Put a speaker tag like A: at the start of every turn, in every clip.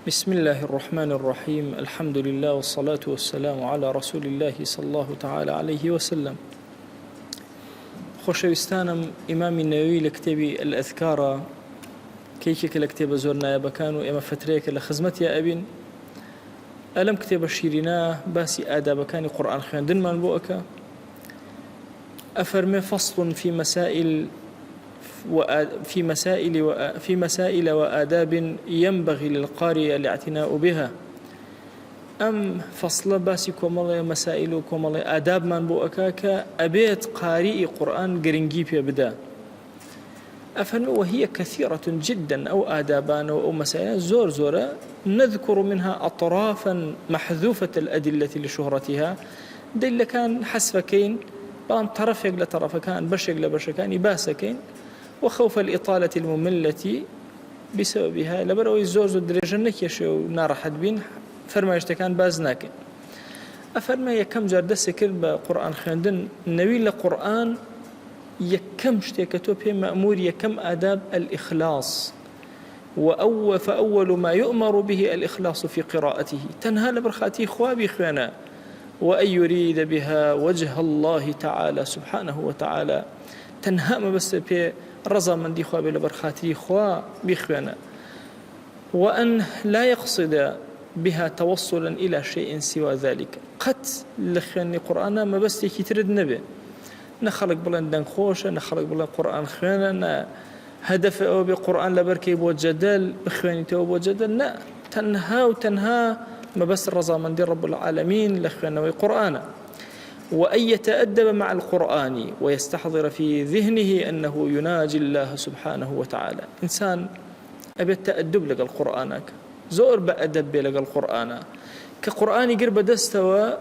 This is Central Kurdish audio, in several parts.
A: بسم الله الرحمن الرحيم الحمد لله والصلاة والسلام على رسول الله صلى الله تعالى عليه وسلم. خۆشەویستانم ئیمامی نەووی لە کتێبی الأذكار کەیکێکە لە کتێبە زۆر نایەبەکان و ئێمە فترەیەکە لە خزمەتیا ئەبین. ئەلەم کتێبە شیرینە باسی ئادابەکانی قورئان خوێندنمان بۆ ئەکا. أفرمي فصل في مسائل وآداب ينبغي للقارئ الاعتناء بها. أم فصل باسي كومالي مسائل وكومالي آداب من بو أكاكا أبيت قارئ قرآن قرنجي بدا. أفرمي وهي كثيرة جدا أو آدابان أو مسائل زورة نذكر منها أطرافا محذوفة الأدلة لشهرتها دل كان حسفكين بام طرفك لطرفكان بشك لبشكان باسكين وخوف الإطالة المملة بسببها لبروي زوز الدرجنك يشو نار حد بين فرما يشتكان بازناك. أفرما يكم جردس كرب قرآن خندن نويل القرآن يكم شتكتو في مأمور يكم آداب الإخلاص فأول ما يؤمر به الإخلاص في قراءته تنهى لبرخاتي خوابي خوانا وأن يريد بها وجه الله تعالى سبحانه وتعالى تنهى ما بس في رضا من دي خوابي لبرخاتي خوا بخوانا وأن لا يقصد بها توصلا إلى شيء سوى ذلك. قد لخواني قرآن ما بس يكترد نبي نخلق بلان دان خوشة نخلق بلان قرآن خوانا هدف أو بقرآن لبركي بوجدل بخواني تو بوجدل لا تنهى ما بس الرضا من دي رب العالمين لخوانا وقرآن وأن يتأدب مع القرآن ويستحضر في ذهنه أنه يناجي الله سبحانه وتعالى. إنسان أبي التأدب لك القرآن زور بأدب لك القرآن كقرآن قرب دستوى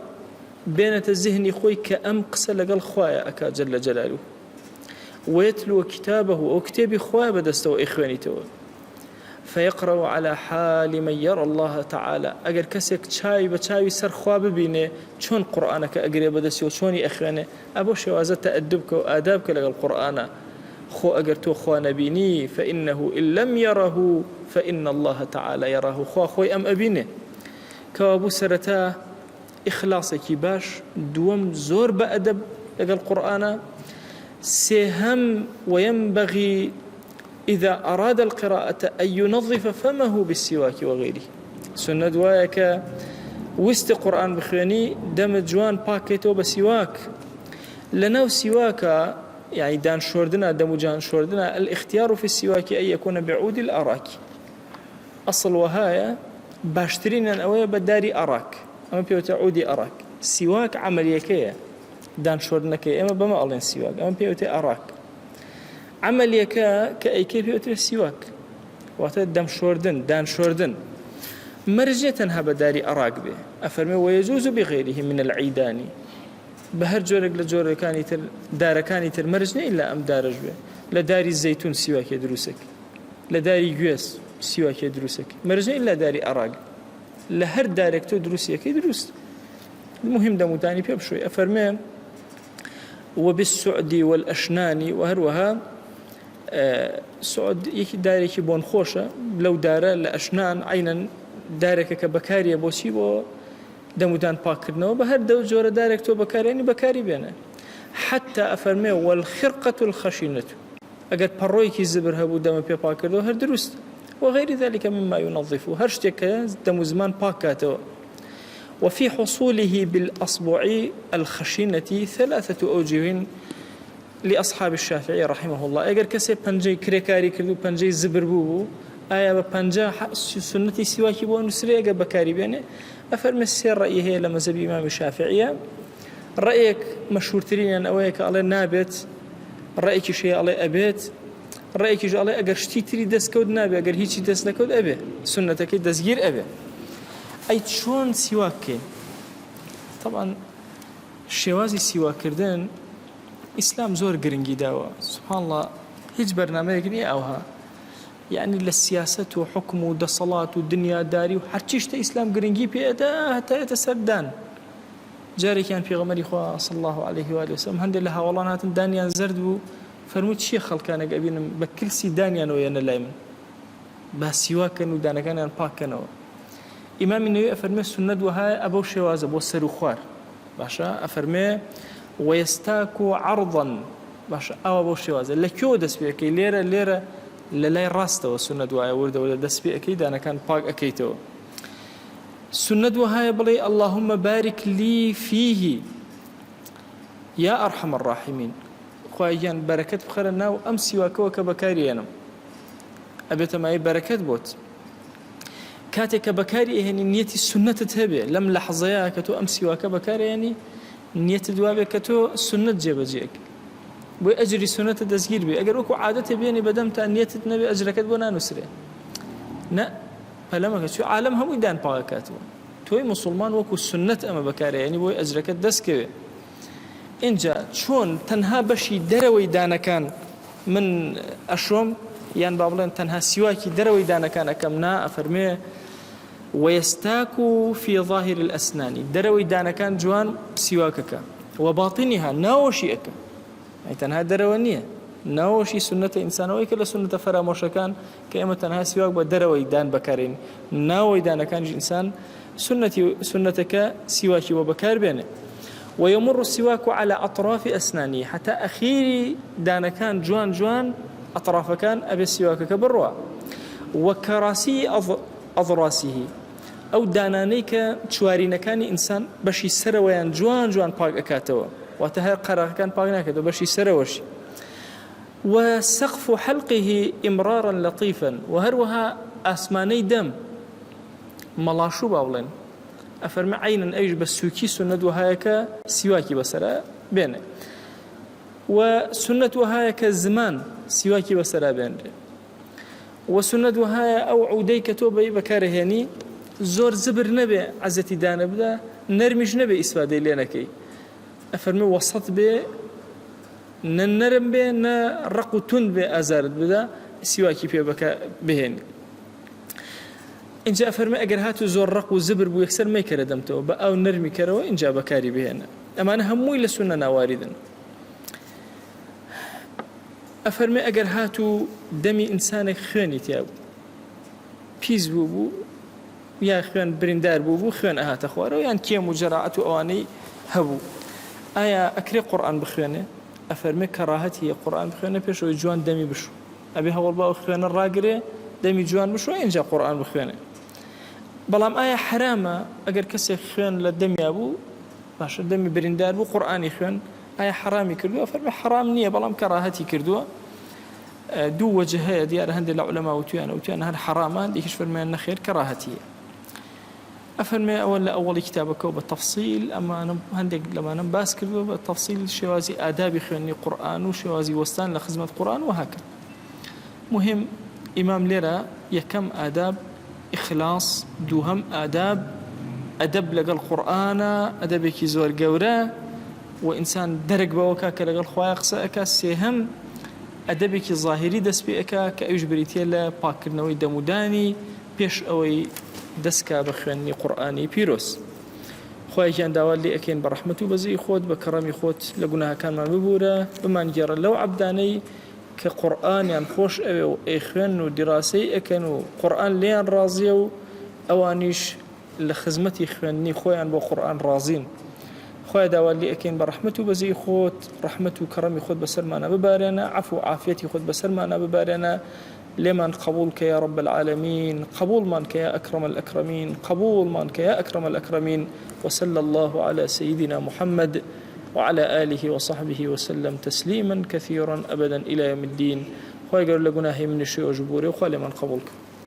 A: بين الذهن خوي كأمقس لك الخوايا أكا جل جلاله ويتلو كتابه أو كتاب خوايا بدستوى إخواني تو فيقرأ على حال من يرى الله تعالى. أجر كسك شاي بشاي سر خواب بينه شون قرآنك أجر بدسي وشوني أخوانه أبو شوازة تأدبك وآدابك لك القرآن خو أجر تو خوا نبيني فإنه إن لم يره فإن الله تعالى يراه خوي أم أبينه كوابو سرتا إخلاصك باش دوم زور بأدب لك القرآن سهم وينبغي إذا أراد القراءة أن ينظف فمه بالسواك وغيره. سنة دوايك وست قرآن بخواني دم جوان باكيتو بسواك لنو سواك يعني دان شوردنا دم جان شوردنا الاختيار في السواك أن يكون بعود الأراك أصل وهاية باشترين أوي بداري أراك أما بيوتا عودي أراك سواك عمليكية دان شوردنا كي أما بما ألين سواك أما بيوتا أراك عمليك كأي كيف يؤتي السواك وتدم شوردن دان شوردن مرجة هب داري أراك به أفرمي ويجوز بغيره من العيدان بهر جورك لجور كانت دار كانت المرجة إلا أم دارج به لداري الزيتون سواك يدرسك لداري جويس سواك يدرسك مرجة إلا داري أراك لهر دارك تدرس يدرس المهم دم تاني بيبشوي أفرمي وبالسعد والأشنان وهروها سعود يكي دارك بون خوشة لو دارة لأشنان عينا دارك كبكاري بوسي بو دمودان باكرنا وبهر دو جورة دارك تو بكاري يعني بكاري بينا حتى أفرمي والخرقة الخشنة أقد برويكي زبرها بو دم بي باكرنا هر درست وغير ذلك مما ينظفه هرشتك دم زمان باكاته. وفي حصوله بالأصبع الخشنة 3 أوجه لأصحاب الشافعي رحمه الله. أجر كسي بنجي كريكاري كردو بنجي زبر بوبو آية بنجا سنتي سواكي بو نسري أجر بكاري بينه أفرم السير رأيه هي لما زبي إمام الشافعية رأيك مشهور ترين أويك على نابت رأيك شيء على أبيت رأيك جو على أجر شتي تري دس كود نابي أجر هيك دس نكود أبي سنتك دسجير أبي أي شون سواك طبعا شوازي سواك كردن إسلام زور قرنجي داوا سبحان الله هيج برنامج نية أوها يعني للسياسة وحكم ودا صلاة والدنيا داري وحرتشت إسلام قرنجي بيدا حتى يتسردان جاري كان في غمر إخوة صلى الله عليه وآله وسلم هندي لها والله ناتن دانيان زردو فرموت شيخ كان قابين بكل سي دانيان ويانا لايمن بس سواك كانوا دانا كان باك كانوا ئیمامی نەووی ئەفەرمێ سنەت وهایە ئەبەو شێوازە بۆ سەر و خوار باشە ئەفەرمێ وەیستاک و عەڕضەن باشە ئەوە بۆ شێوازە لە کێوە دەست پێەکەی لێرە لە لای ڕاستەوە سنەت وایە وردەوە لە دەست پێەکەی دانەکان پاک ئەەکەیتەوە سنەت وهایە بڵێ اللهم بارك لي فيه يا أرحم الراحمين خوایان بەرەکەت بخەرە ناو ئەم سیواکەوە کە بەکارێنم ئەبێتە مای بەرەکەت بۆت کاتێک کە بەکاری ئەهێنی نیەتی سنەتت هەبێ لەم لەحظەیە کە تۆ ئەم سیواکە بەکارێنی نیەتت دوابێ کە تۆ سنەت جێبەجێک بۆی ئەجری سنەتە دەستگیر بێ ئەگەر وەکو عادەتێ بێنی بەدەم تا نیەتت نەبێ ئەجرەکەت بۆ نانووسرێ نە پەلەمەکە چوی عالم هەمووی دان پاکاتەوە تۆی مسلمان وەکو سنەت ئەمە بەکارێنی بۆی ئەجرەکەت دەستکەوێ اینجا چۆن تەنها بەشی دەرەوەی دانەکان من ئەشۆم یان با بڵێن تەنها سیواکی دەرەوەی دانەکان ئەەکەم نا ئەفەرمێ وەیستاک و فی ظاهر الأسنان دەرەوەی دانەکان جوان سیواکەکە وباطنها ناوەشی ئەکە تەنها دەرەوە نییە ناوەشی سنەتە ئینسانەوەی کە لە سنەتە فەرامۆشەکان کە ئێمە تەنها سیواک بە دەرەوەی دان بەکارین ناوەی دانەکانیش ئینسان سنەتەکە سیواکی بۆ بەکاربێنێ ويمر السواك على أطراف أسنانه حتى أخيري دانا كان جوان أطراف كان أبي السواك كبروا وكراسي أضراسه أو دانانيك تشوارين كان إنسان بشي سرويان جوان باق أكاتوا وتهر قرار كان باق ناكتوا بشي سروش وسقف حلقه إمرارا لطيفا وهروها أسماني دم ملاشو باولين ئەفەرمە عینەن ئەویش بە سووکی سنەت وهایەکە سیواکی بەسەرا بێنێ و سنەت وهایە کە زمان سیواکی بەسەرا بێنرێ و سنەت وهایە ئەو عودەی کە تۆ بەی بەکارهێنی زۆر زبر نەبێ عەزەتی دانە بدە نەرمیش نەبێ ئیسفادەی لێ نەکەی ئەفەرمە وەسەط بێ نە نەرم بێ نە ڕق و تون بێ ئازارت بدە سیواکی پێ بهێنی اینجا ئەفەرمێ ئەگەر هاتو زۆر ڕق و زبر بوو یەکسەر مەیکەرە دەمتەوە بە ئەو نەرمی کەرەوە اینجا بەکاری بهێنە ئەمانە هەمووی لە سونە ناواریدن ئەفەرمێ ئەگەر هاتو دەمی ئینسانێک خوێنی تیا بوو پیس بوو یا خوێن بریندار بوو خوێن ئەهاتە خوارەوە یان کێم و جەراعەت و ئەوانەی هەبوو ئایا ئەکرێ قورئان بخوێنێ ئەفەرمێ کەڕاهەتی قورئان بخوێنە پێشەوەی جوان دەمی بشو ئەبێ هەوڵ باو خوێنە ڕاگرێ دەمی جوان بشوە اینجا قورئان بخوێنێ بەڵام ئایا حرامە ئەگەر کەسێک خوێن لە دەمیا بوو باشە دەمی بریندار بوو قورئانی خوێن ئایا حرامی کردووە ئەفەرمێ حرام نییە بەڵام کەڕاهەتی کردووە دوو وەجه هەیە دیارە هەندێک لە عولەما وتیان هەر حرامان دیکەش فەرمیان نەخێر کەڕاهەتیە ئەفەرمێ ئەوە لە ئەوڵی کتابەکەەوە بە تەفسیل ئەمانە هەندێک لەمانم باس کردووە بە تەفسیل شێوازی ئادابی خوێنی قورئان و شێوازی وەستان لە خزمەت قورئان و هاکە مهم ئیمام لێرە یەکەم ئاداب إخلاص دوهم آداب أدب لقل قرآن أدبك زور قورة وإنسان درق بوكا كلقل خوايق سأكا سيهم أدبك ظاهري دس بيأكا كأيش بريتيلا باكرنوي دموداني بيش أوي دسكا بخواني قرآني بيروس خواهي كان داوال لي أكين برحمته بزي خود بكرامي خود لقناها كان ما ببورة بما نجر لو عبداني كقرآن يعني خوش أو إخوان ودراسي أكن وقرآن ليان راضية أوانيش لخدمتي إخواني خوان بقرآن راضين خويا داوالي أكين برحمته بزي خوت رحمته وكرمي خود بسر معنا ببارنا عفو عافيتي خود بسر معنا ببارنا لمن قبولك يا رب العالمين قبول منك يا أكرم الأكرمين قبول منك يا أكرم الأكرمين وصلى الله على سيدنا محمد وعلى آله وصحبه وسلم تسليما كثيرا أبدا إلى يوم الدين خويا قالوا لقناهي من الشيء وجبوري وخالي من قبولك